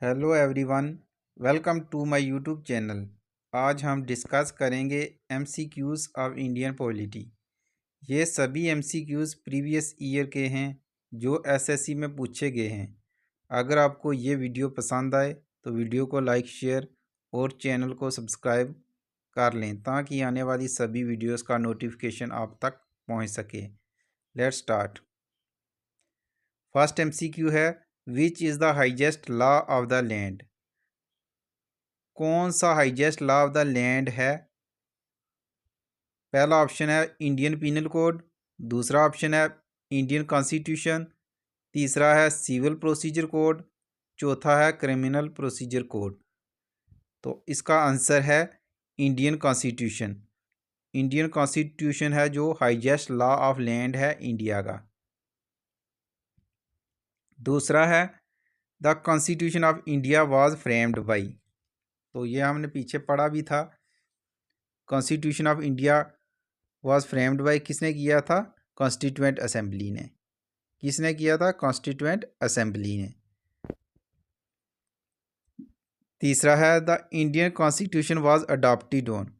Hello everyone, welcome to my YouTube channel. आज हम discuss करेंगे एमसीक्यूज़ ऑफ इंडियन पॉलिटी। ये सभी एमसीक्यूज़ प्रीवियस ईयर के हैं जो एसएससी में पूछे गए हैं। अगर आपको ये वीडियो पसंद आए तो वीडियो को लाइक, शेयर और चैनल को सब्सक्राइब कर लें ताकि आने वाली सभी वीडियोस का नोटिफिकेशन आप तक पहुंच सके। Let's start. फर्स्ट एमसीक्यू है, which is the highest law of the land. कौन सा highest law of the land है? पहला ऑप्शन है इंडियन पीनल कोड, दूसरा ऑप्शन है इंडियन कॉन्स्टिट्यूशन, तीसरा है सिविल प्रोसीजर कोड, चौथा है क्रिमिनल प्रोसीजर कोड। तो इसका आंसर है इंडियन कॉन्स्टिट्यूशन। इंडियन कॉन्स्टिट्यूशन है जो हाईएस्ट लॉ ऑफ लैंड है इंडिया का। दूसरा है the constitution of India was framed by. तो ये हमने पीछे पढ़ा भी था। Constitution of India was framed by किसने किया था? कॉन्स्टिट्यूएंट असेंबली ने। किसने किया था? कॉन्स्टिट्यूएंट असेंबली ने। तीसरा है the Indian constitution was adopted on.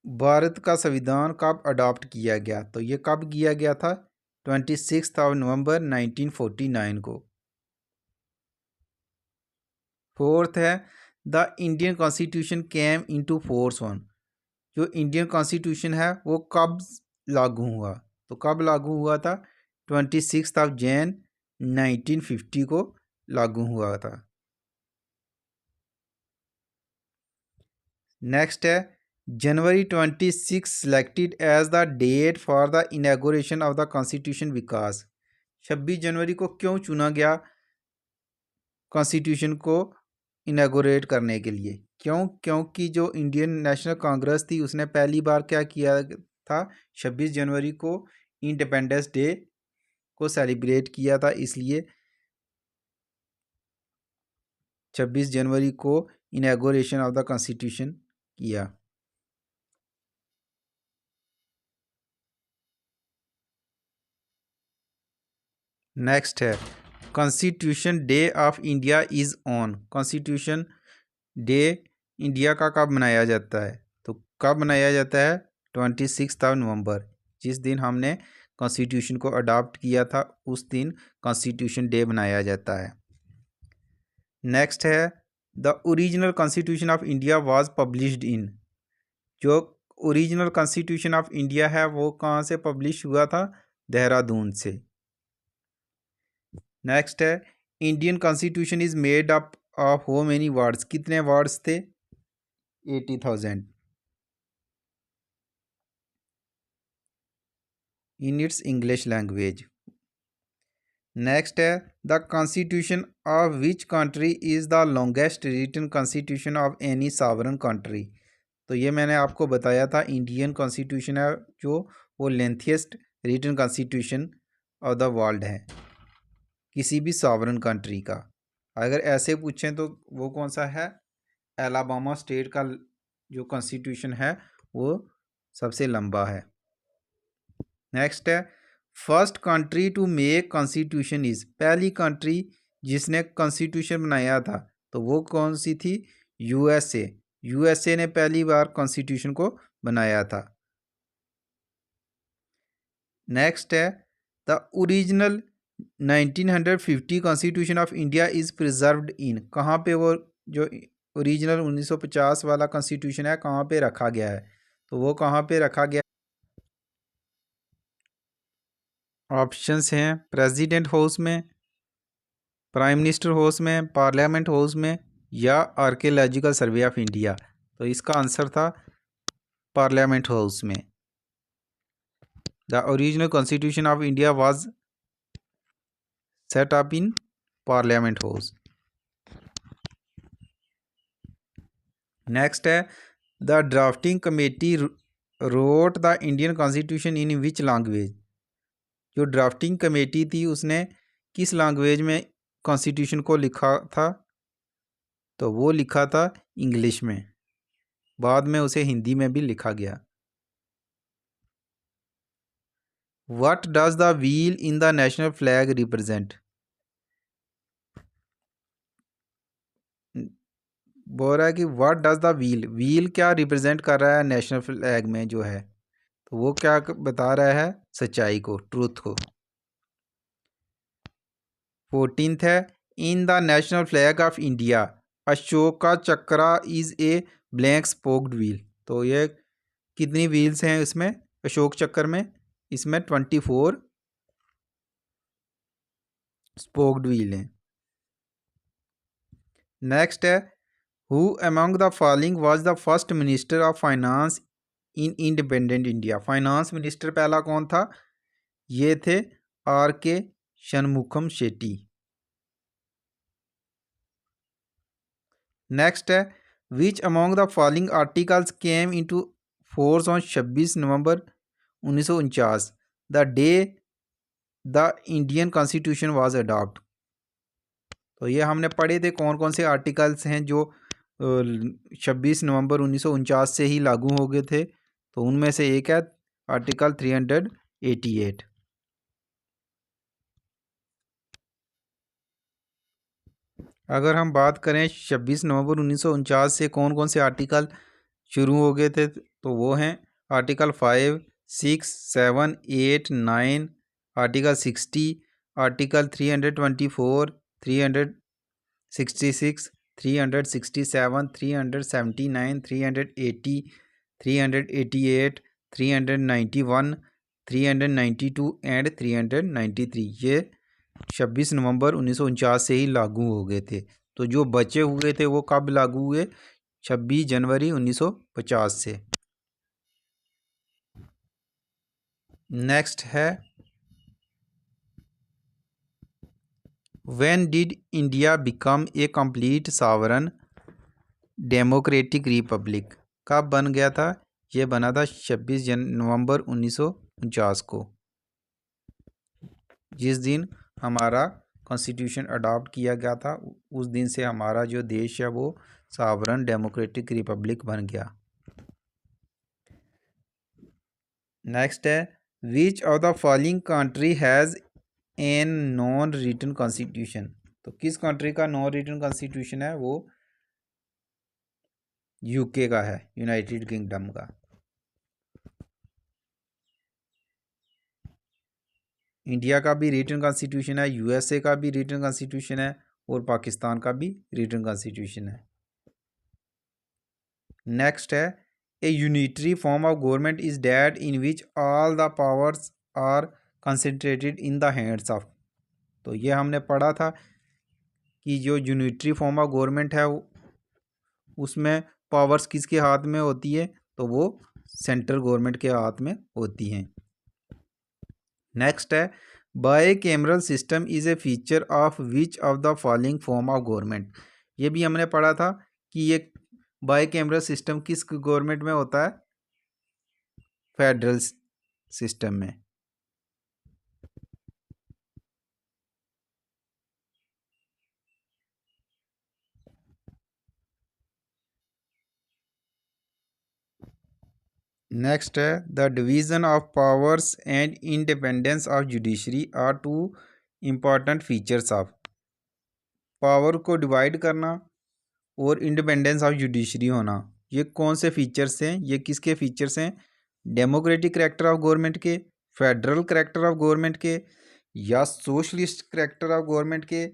Bharat का संविधान कब अडॉप्ट किया गया? तो ये कब किया गया था? 26 नवंबर 1949 को। फोर्थ है the Indian constitution came into force on. जो इंडियन कॉन्स्टिट्यूशन है वो कब लागू हुआ? तो कब लागू हुआ था? 26 जनवरी 1950 को लागू हुआ था। नेक्स्ट है January 26 selected as the date for the inauguration of the constitution Vikas. 26 जनवरी को क्यों चुना गया कॉन्स्टिट्यूशन को इनॉग्रेट करने के लिए? क्योंकि जो इंडियन नेशनल कांग्रेस थी उसने पहली बार क्या किया था? 26 जनवरी को इंडिपेंडेंस डे को सेलिब्रेट किया था, इसलिए 26 जनवरी को इनॉग्रेशन ऑफ द कॉन्स्टिट्यूशन किया। नेक्स्ट है constitution day of India is on. Constitution day India का कब मनाया जाता है? तो कब मनाया जाता है? 26 नवंबर, जिस दिन हमने कॉन्स्टिट्यूशन को अडॉप्ट किया था उस दिन कॉन्स्टिट्यूशन डे मनाया जाता है। नेक्स्ट है the original constitution of India was published in. जो ओरिजिनल कॉन्स्टिट्यूशन ऑफ इंडिया है वो कहाँ से पब्लिश हुआ था? देहरादून से। नेक्स्ट है Indian constitution is made up of how many words. कितने वर्ड्स थे? 80,000 in its English language. Next है the constitution of which country is the longest written constitution of any sovereign country. तो ये मैंने आपको बताया था, इंडियन कॉन्स्टिट्यूशन है जो वो lengthiest written constitution of the world है किसी भी सॉवरन कंट्री का। अगर ऐसे पूछें तो वो कौन सा है? अलाबामा स्टेट का जो कॉन्स्टिट्यूशन है वो सबसे लंबा है। नेक्स्ट है first country to make constitution is. पहली कंट्री जिसने कॉन्स्टिट्यूशन बनाया था तो वो कौन सी थी? यूएसए। यूएसए ने पहली बार कॉन्स्टिट्यूशन को बनाया था। नेक्स्ट है the original 1950 constitution of India is preserved इन। कहाँ पे वो जो ओरिजिनल 1950 वाला कॉन्स्टिट्यूशन है कहाँ पे रखा गया है? तो वो कहाँ पे रखा गया? ऑप्शंस हैं प्रेसिडेंट हाउस में, प्राइम मिनिस्टर हाउस में, पार्लियामेंट हाउस में या आर्कियोलॉजिकल सर्वे ऑफ इंडिया। तो इसका आंसर था पार्लियामेंट हाउस में। The original constitution of India was set up in Parliament House. Next है the drafting committee wrote the Indian constitution in which language. जो drafting committee थी उसने किस language में कॉन्स्टिट्यूशन को लिखा था? तो वो लिखा था इंग्लिश में, बाद में उसे हिंदी में भी लिखा गया। What does the wheel in the national flag represent. बोल रहा है कि what does the wheel, wheel क्या रिप्रेजेंट कर रहा है नेशनल फ्लैग में जो है, तो वो क्या बता रहा है, सच्चाई को, ट्रूथ को। 14th है, in the national flag of India Ashoka chakra is a blank spoked wheel. तो ये कितनी व्हील्स हैं इसमें, अशोक चक्र में, इसमें 24 स्पोक्ड व्हील हैं। नेक्स्ट है, who among the following was the first minister of finance in independent India. Finance minister पहला कौन था, ये थे आर के शनमुखम शेट्टी। नेक्स्ट है, which among the following articles came into force on 26 November 1949, the day the Indian constitution was adopt. तो ये हमने पढ़े थे कौन कौन से आर्टिकल्स हैं जो 26 नवंबर 1949 से ही लागू हो गए थे। तो उनमें से एक है आर्टिकल 388। अगर हम बात करें 26 नवंबर 1949 से कौन कौन से आर्टिकल शुरू हो गए थे, तो वो हैं आर्टिकल 5, 6, 7, 8, 9, आर्टिकल 60, आर्टिकल 324, 366, 367, 379, 380, 388, 391, 392 एंड 393। ये 26 नवंबर 1949 से ही लागू हो गए थे। तो जो बचे हुए थे वो कब लागू हुए, 26 जनवरी 1950 से। नेक्स्ट है, when did India become a complete sovereign democratic Republic. कब बन गया था, ये बना था 26 नवंबर 1949 को, जिस दिन हमारा कॉन्स्टिट्यूशन अडॉप्ट किया गया था। उस दिन से हमारा जो देश है वो सॉवरन डेमोक्रेटिक रिपब्लिक बन गया। नेक्स्ट है, which of the following country has an non written constitution. तो किस कंट्री का नॉन रिटन कॉन्स्टिट्यूशन है, वो यूके का है, यूनाइटेड किंगडम का। इंडिया का भी रिटन कॉन्स्टिट्यूशन है, यूएसए का भी रिटन कॉन्स्टिट्यूशन है, और पाकिस्तान का भी रिटन कॉन्स्टिट्यूशन है। नेक्स्ट है, a unitary form of government is that in which all the powers are concentrated in the hands of. तो ये हमने पढ़ा था कि जो यूनिटरी फॉर्म ऑफ गवर्नमेंट है उसमें पावर्स किसके हाथ में होती है, तो वो सेंट्रल गवर्नमेंट के हाथ में होती हैं। नेक्स्ट है, bicameral system is a feature of which of the following form of government. ये भी हमने पढ़ा था कि ये बाई कैमरल सिस्टम किस गवर्नमेंट में होता है, फेडरल सिस्टम में। नेक्स्ट है, the division of powers and independence of judiciary are two important features of. Power को डिवाइड करना और इंडिपेंडेंस ऑफ जुडिशरी होना, ये कौन से फीचर्स हैं, ये किसके फीचर्स हैं, डेमोक्रेटिक करैक्टर ऑफ गवर्नमेंट के, फेडरल करैक्टर ऑफ गवर्नमेंट के, या सोशलिस्ट करैक्टर ऑफ गवर्नमेंट के,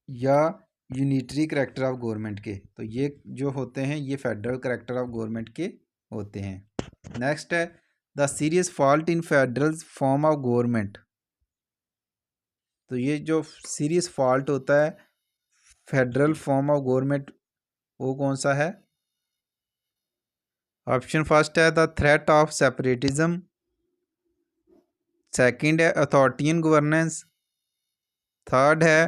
या यूनिटरी करैक्टर ऑफ गवर्नमेंट के। तो ये जो होते हैं ये फेडरल करैक्टर ऑफ गवर्नमेंट के होते हैं। नेक्स्ट है, the serious fault in federal form of government. तो ये जो सीरियस फॉल्ट होता है फेडरल फॉर्म ऑफ गवर्नमेंट, वो कौन सा है। ऑप्शन फर्स्ट है the threat of separatism, second है अथॉरिटियन गवर्नेंस, थर्ड है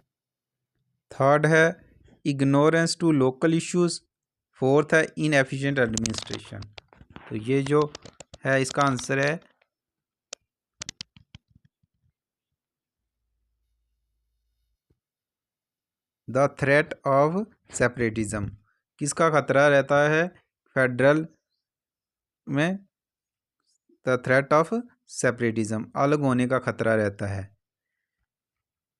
थर्ड है ignorance to local issues, fourth है इनएफिशिएंट एडमिनिस्ट्रेशन। तो ये जो है इसका आंसर है द थ्रेट ऑफ सेपरेटिज्म। किसका खतरा रहता है फेडरल में, द थ्रेट ऑफ सेपरेटिज्म, अलग होने का खतरा रहता है।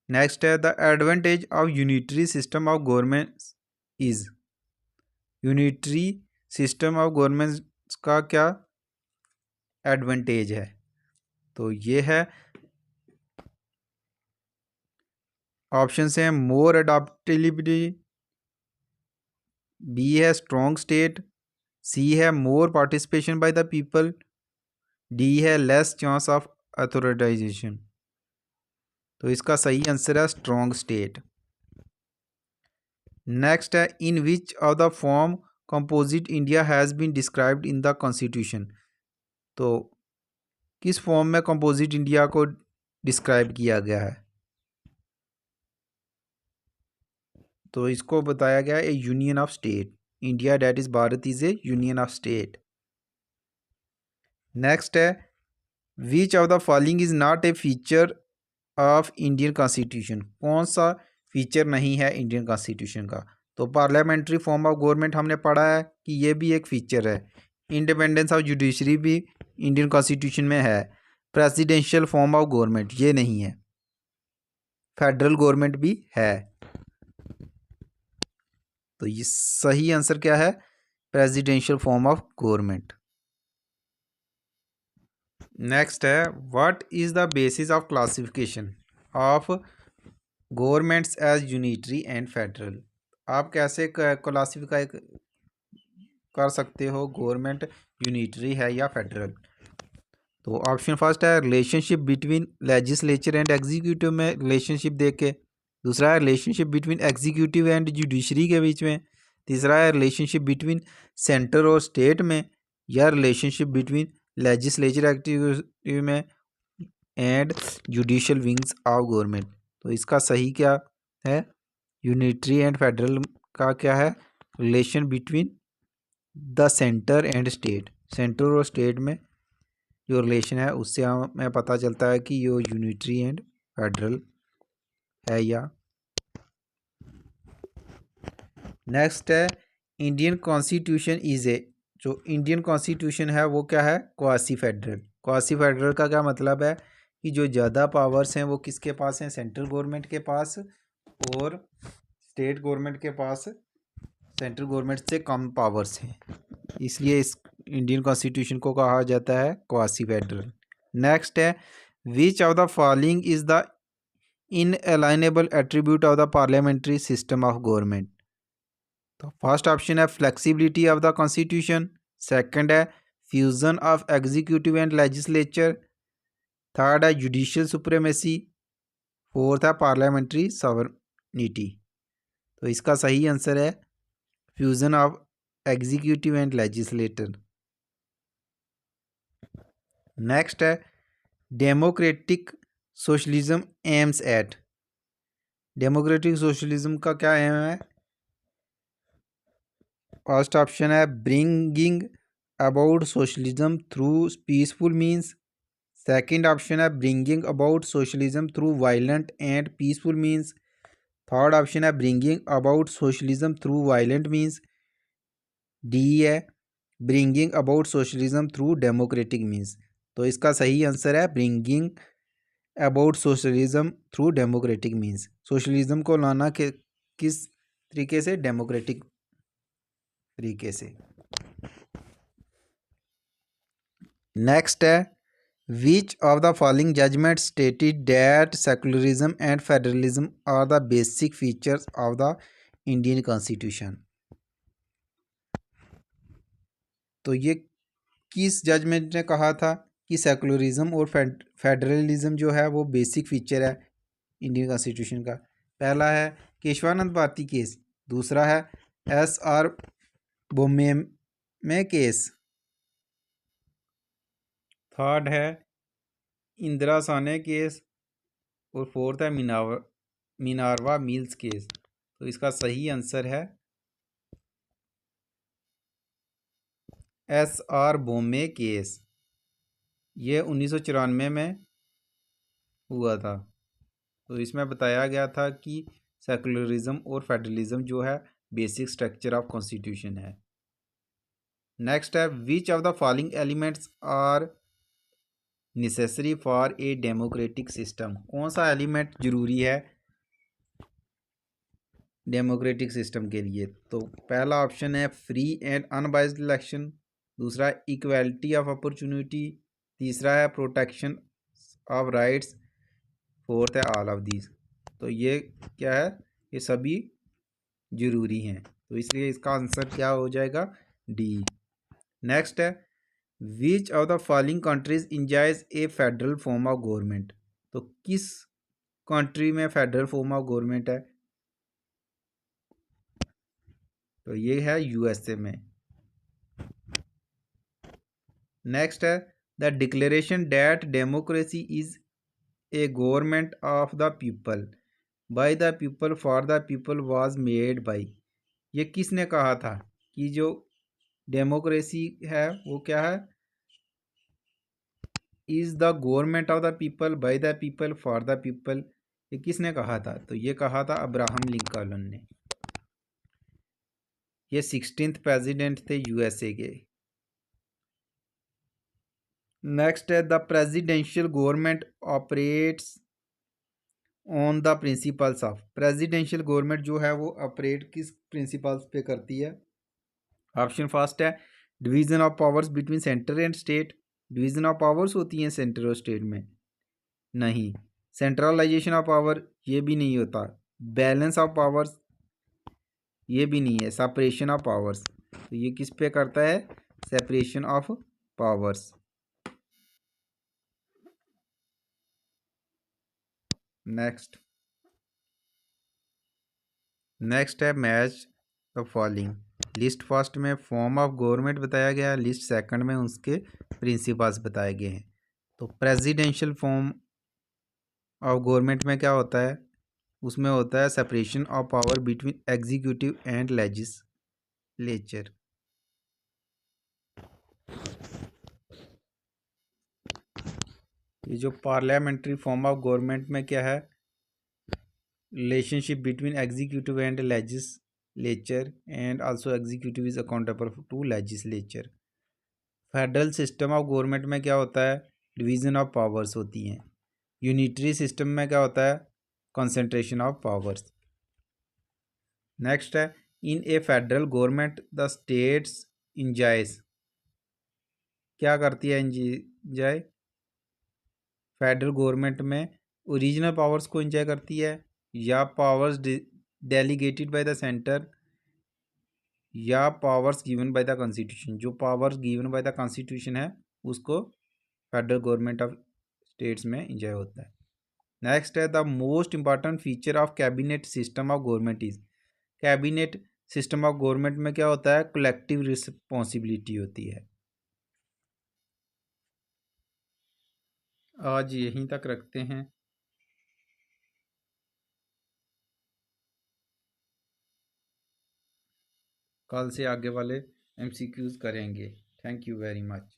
नेक्स्ट है, the advantage of unitary system of government is. Unitary system of government का क्या एडवांटेज है? तो ये है ऑप्शन है मोर अडॉप्टेबिलिटी, बी है स्ट्रॉन्ग स्टेट, सी है more participation by the people, D है लेस चांस ऑफ अथॉरिटाइजेशन। तो इसका सही आंसर है स्ट्रॉन्ग स्टेट। नेक्स्ट है in which of the form composite India has been described in the constitution. तो किस फॉर्म में कंपोजिट इंडिया को डिस्क्राइब किया गया है? तो इसको बताया गया है a union of state. India that is Bharat is a union of state. Next है which of the following is not a feature of Indian constitution. कौन सा फीचर नहीं है इंडियन कॉन्स्टिट्यूशन का? तो पार्लियामेंट्री फॉर्म ऑफ गवर्नमेंट हमने पढ़ा है कि ये भी एक फीचर है। इंडिपेंडेंस ऑफ जुडिशरी भी इंडियन कॉन्स्टिट्यूशन में है। प्रेसिडेंशियल फॉर्म ऑफ गवर्नमेंट ये नहीं है। फेडरल गवर्नमेंट भी है। तो ये सही आंसर क्या है? Presidential form of government. Next है what is the basis of classification of governments as unitary and federal. आप कैसे क्लासिफाई कर सकते हो गवर्नमेंट यूनिटरी है या फेडरल? तो ऑप्शन फर्स्ट है relationship between legislature and executive में रिलेशनशिप देख के। दूसरा है relationship between executive and judiciary के बीच में। तीसरा है रिलेशनशिप बिटवीन सेंटर और स्टेट में, या रिलेशनशिप बिटवीन लेजिस्लेचर एक्टिविटी में and judicial wings of government. तो इसका सही क्या है? यूनिटरी एंड फेडरल का क्या है? Relation between the centre and state. Centre और स्टेट में जो रिलेशन है उससे हमें पता चलता है कि ये यूनिटरी एंड फेडरल है या। नेक्स्ट है इंडियन कॉन्स्टिट्यूशन इज ए। जो इंडियन कॉन्स्टिट्यूशन है वो क्या है? Quasi federal. क्वासी फेडरल का क्या मतलब है कि जो ज़्यादा पावर्स हैं वो किसके पास हैं? सेंट्रल गवर्नमेंट के पास, और स्टेट गवर्नमेंट के पास सेंट्रल गवर्नमेंट से कम पावर्स हैं। इसलिए इस इंडियन कॉन्स्टिट्यूशन को कहा जाता है क्वासी फेडरल। नेक्स्ट है which of the following is the inalienable attribute of the parliamentary system of government. तो फर्स्ट ऑप्शन है flexibility of the constitution, second है fusion of executive and legislature, third है judicial supremacy, fourth है parliamentary sovereignty. तो इसका सही answer है fusion of executive and legislator. Next है democratic socialism aims at. Democratic socialism का क्या एम है? फर्स्ट ऑप्शन है bringing about socialism through peaceful means, second option है bringing about socialism through violent and peaceful means, third option है bringing about socialism through violent means, D है bringing about socialism through democratic means. तो इसका सही answer है bringing about socialism through democratic means. Socialism को लाना के किस तरीके से? डेमोक्रेटिक तरीके से। नेक्स्ट है which of the following judgement stated that secularism and federalism are the basic features of the Indian constitution. तो ये किस जजमेंट ने कहा था कि सेकुलरिज्म और फेडरलिज्म जो है वो बेसिक फीचर है इंडियन कॉन्स्टिट्यूशन का? पहला है केशवानंद भारती केस, दूसरा है SR बोम्मे केस, थर्ड है इंदिरा साने केस, और फोर्थ है मिनारवा मिल्स केस। तो इसका सही आंसर है SR बोम्मे केस। ये 1994 में हुआ था। तो इसमें बताया गया था कि सेकुलरिज्म और फेडरलिज्म जो है बेसिक स्ट्रक्चर ऑफ कॉन्स्टिट्यूशन है। नेक्स्ट है which of the following elements are necessary for a democratic system. कौन सा एलिमेंट जरूरी है डेमोक्रेटिक सिस्टम के लिए। तो पहला ऑप्शन है फ्री एंड अनबाइज्ड इलेक्शन, दूसरा इक्वालिटी ऑफ अपॉर्चुनिटी, तीसरा है प्रोटेक्शन ऑफ राइट्स, फोर्थ है ऑल ऑफ दीज। तो ये क्या है, ये सभी जरूरी हैं, तो इसलिए इसका आंसर क्या हो जाएगा, डी। नेक्स्ट है which of the following countries enjoys A federal form of government. तो किस कंट्री में फेडरल फॉर्म ऑफ गवर्नमेंट है, तो ये है यूएसए में। नेक्स्ट है the declaration that democracy is a government of the people bye the people for the people was made by. ये किसने कहा था कि जो डेमोक्रेसी है वो क्या है, is the government of the people bye the people for the people. ये किसने कहा था, तो ये कहा था अब्राहम लिंकन ने। ये 16th प्रेसिडेंट थे यूएसए के। नेक्स्ट है the presidential government operates on the principles of. Presidential government जो है वो ऑपरेट किस प्रिंसिपल्स पे करती है। ऑप्शन फर्स्ट है division of powers between centre and state. Division of powers होती हैं सेंटर और स्टेट में, नहीं। सेंट्रलाइजेशन ऑफ पावर, ये भी नहीं होता। बैलेंस ऑफ पावर्स, ये भी नहीं है। सेपरेशन ऑफ पावर्स, तो ये किस पे करता है, सेपरेशन ऑफ पावर्स। नेक्स्ट है match the following. List first में फॉर्म ऑफ गवर्नमेंट बताया गया है, लिस्ट सेकंड में उसके प्रिंसिपल्स बताए गए हैं। तो प्रेसिडेंशियल फॉर्म ऑफ गवर्नमेंट में क्या होता है, उसमें होता है separation of power between executive and legislature. ये जो पार्लियामेंट्री फॉर्म ऑफ गवर्नमेंट में क्या है, relationship between executive and legislature and also executive is accountable to legislature. Federal system of government में क्या होता है, डिवीजन ऑफ पावर्स होती हैं। यूनिटरी सिस्टम में क्या होता है, कंसंट्रेशन ऑफ पावर्स। नेक्स्ट है in a federal government the states enjoys. क्या करती है इंजॉय, फेडरल गवर्नमेंट में ओरिजिनल पावर्स को इंजॉय करती है, या powers delegated by the centre, या powers given by the constitution. जो powers given by the constitution है उसको फेडरल गवर्नमेंट ऑफ स्टेट्स में इंजॉय होता है। नेक्स्ट है the most important feature of cabinet system of government is. Cabinet system of government में क्या होता है, कलेक्टिव रिस्पॉन्सिबिलिटी होती है। आज यहीं तक रखते हैं, कल से आगे वाले एमसीक्यूज करेंगे। Thank you very much.